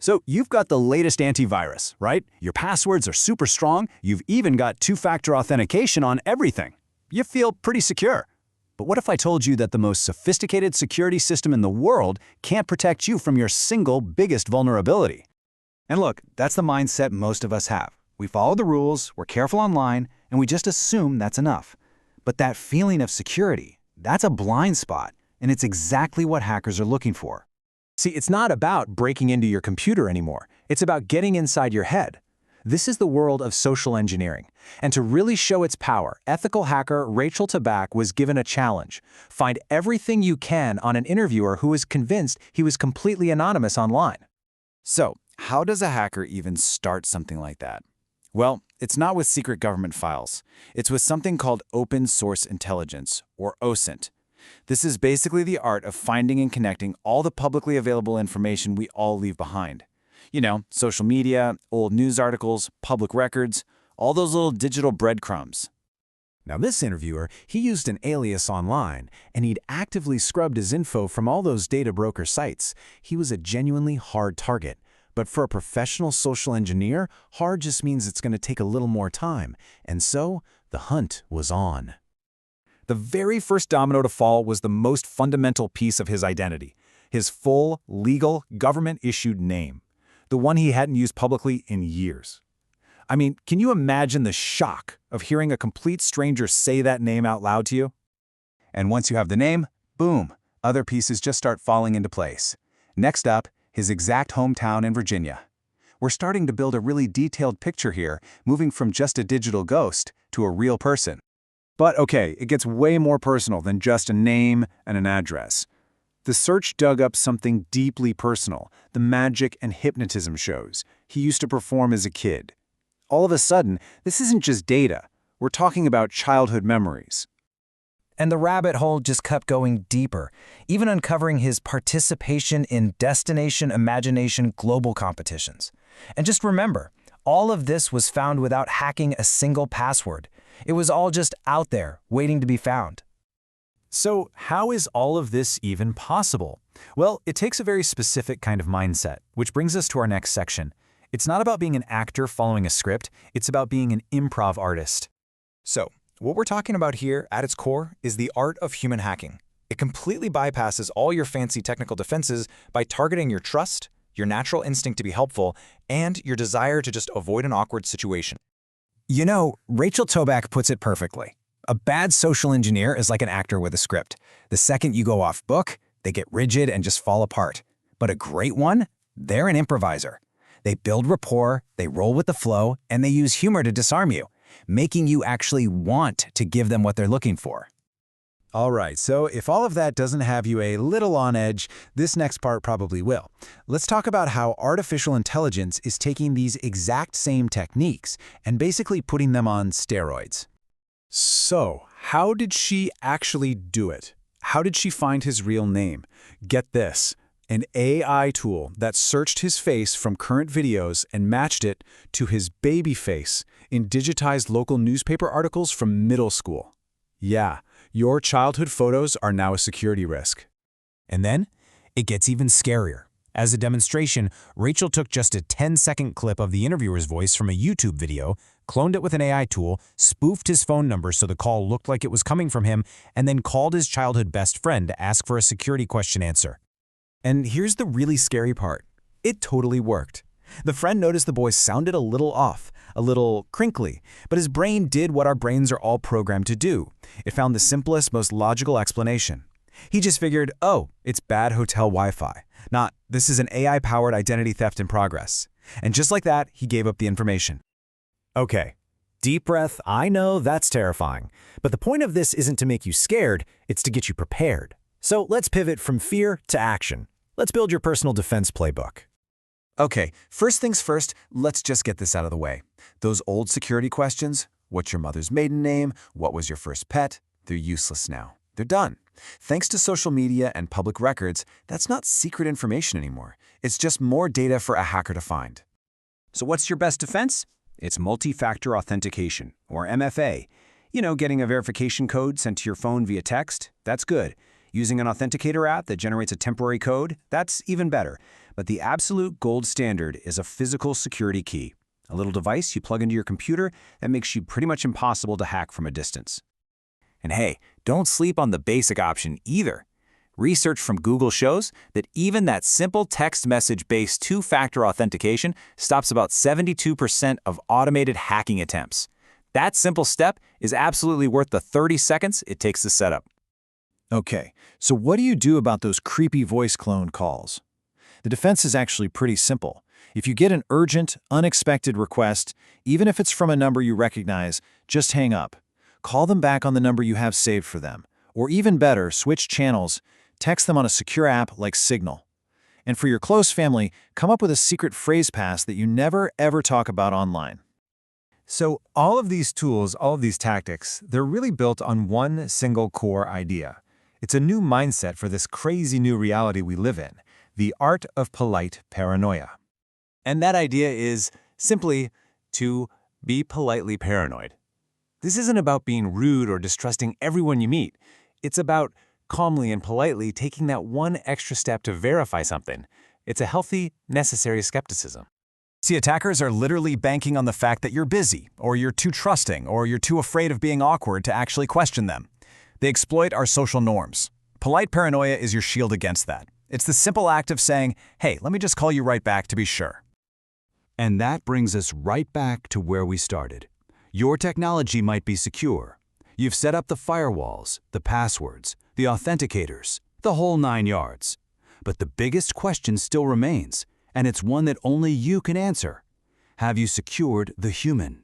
So you've got the latest antivirus, right? Your passwords are super strong. You've even got two-factor authentication on everything. You feel pretty secure. But what if I told you that the most sophisticated security system in the world can't protect you from your single biggest vulnerability? And look, that's the mindset most of us have. We follow the rules, we're careful online, and we just assume that's enough. But that feeling of security, that's a blind spot, and it's exactly what hackers are looking for. See, it's not about breaking into your computer anymore. It's about getting inside your head. This is the world of social engineering. And to really show its power, ethical hacker Rachel Tobac was given a challenge. Find everything you can on an interviewer who was convinced he was completely anonymous online. So, how does a hacker even start something like that? Well, it's not with secret government files. It's with something called open source intelligence, or OSINT. This is basically the art of finding and connecting all the publicly available information we all leave behind. You know, social media, old news articles, public records, all those little digital breadcrumbs. Now this interviewer, he used an alias online, and he'd actively scrubbed his info from all those data broker sites. He was a genuinely hard target. But for a professional social engineer, hard just means it's going to take a little more time. And so, the hunt was on. The very first domino to fall was the most fundamental piece of his identity, his full, legal, government-issued name, the one he hadn't used publicly in years. I mean, can you imagine the shock of hearing a complete stranger say that name out loud to you? And once you have the name, boom, other pieces just start falling into place. Next up, his exact hometown in Virginia. We're starting to build a really detailed picture here, moving from just a digital ghost to a real person. But okay, it gets way more personal than just a name and an address. The search dug up something deeply personal, the magic and hypnotism shows he used to perform as a kid. All of a sudden, this isn't just data. We're talking about childhood memories. And the rabbit hole just kept going deeper, even uncovering his participation in Destination Imagination global competitions. And just remember, all of this was found without hacking a single password. It was all just out there, waiting to be found. So how is all of this even possible? Well, it takes a very specific kind of mindset, which brings us to our next section. It's not about being an actor following a script, it's about being an improv artist. So, what we're talking about here, at its core, is the art of human hacking. It completely bypasses all your fancy technical defenses by targeting your trust, your natural instinct to be helpful, and your desire to just avoid an awkward situation. You know, Rachel Tobac puts it perfectly. A bad social engineer is like an actor with a script. The second you go off book, they get rigid and just fall apart. But a great one? They're an improviser. They build rapport, they roll with the flow, and they use humor to disarm you, making you actually want to give them what they're looking for. All right, so if all of that doesn't have you a little on edge, this next part probably will. Let's talk about how artificial intelligence is taking these exact same techniques and basically putting them on steroids. So, how did she actually do it? How did she find his real name? Get this, an AI tool that searched his face from current videos and matched it to his baby face in digitized local newspaper articles from middle school. Yeah, your childhood photos are now a security risk. And then, it gets even scarier. As a demonstration, Rachel took just a 10-second clip of the interviewer's voice from a YouTube video, cloned it with an AI tool, spoofed his phone number so the call looked like it was coming from him, and then called his childhood best friend to ask for a security question answer. And here's the really scary part. It totally worked. The friend noticed the voice sounded a little off, a little crinkly, but his brain did what our brains are all programmed to do. It found the simplest, most logical explanation. He just figured, oh, it's bad hotel Wi-Fi. Not, this is an AI-powered identity theft in progress. And just like that, he gave up the information. Okay, deep breath, I know that's terrifying. But the point of this isn't to make you scared, it's to get you prepared. So let's pivot from fear to action. Let's build your personal defense playbook. Okay, first things first, let's just get this out of the way. Those old security questions, what's your mother's maiden name, what was your first pet, they're useless now. They're done. Thanks to social media and public records, that's not secret information anymore. It's just more data for a hacker to find. So what's your best defense? It's multi-factor authentication, or MFA. You know, getting a verification code sent to your phone via text, that's good. Using an authenticator app that generates a temporary code, that's even better. But the absolute gold standard is a physical security key, a little device you plug into your computer that makes you pretty much impossible to hack from a distance. And hey, don't sleep on the basic option either. Research from Google shows that even that simple text message-based two-factor authentication stops about 72% of automated hacking attempts. That simple step is absolutely worth the 30 seconds it takes to set up. Okay, so what do you do about those creepy voice clone calls? The defense is actually pretty simple. If you get an urgent, unexpected request, even if it's from a number you recognize, just hang up. Call them back on the number you have saved for them. Or even better, switch channels. Text them on a secure app like Signal. And for your close family, come up with a secret phrase pass that you never ever talk about online. So all of these tools, all of these tactics, they're really built on one single core idea. It's a new mindset for this crazy new reality we live in, the art of polite paranoia. And that idea is simply to be politely paranoid. This isn't about being rude or distrusting everyone you meet. It's about calmly and politely taking that one extra step to verify something. It's a healthy, necessary skepticism. See, attackers are literally banking on the fact that you're busy, or you're too trusting, or you're too afraid of being awkward to actually question them. They exploit our social norms. Polite paranoia is your shield against that. It's the simple act of saying, hey, let me just call you right back to be sure. And that brings us right back to where we started. Your technology might be secure. You've set up the firewalls, the passwords, the authenticators, the whole 9 yards. But the biggest question still remains, and it's one that only you can answer. Have you secured the human?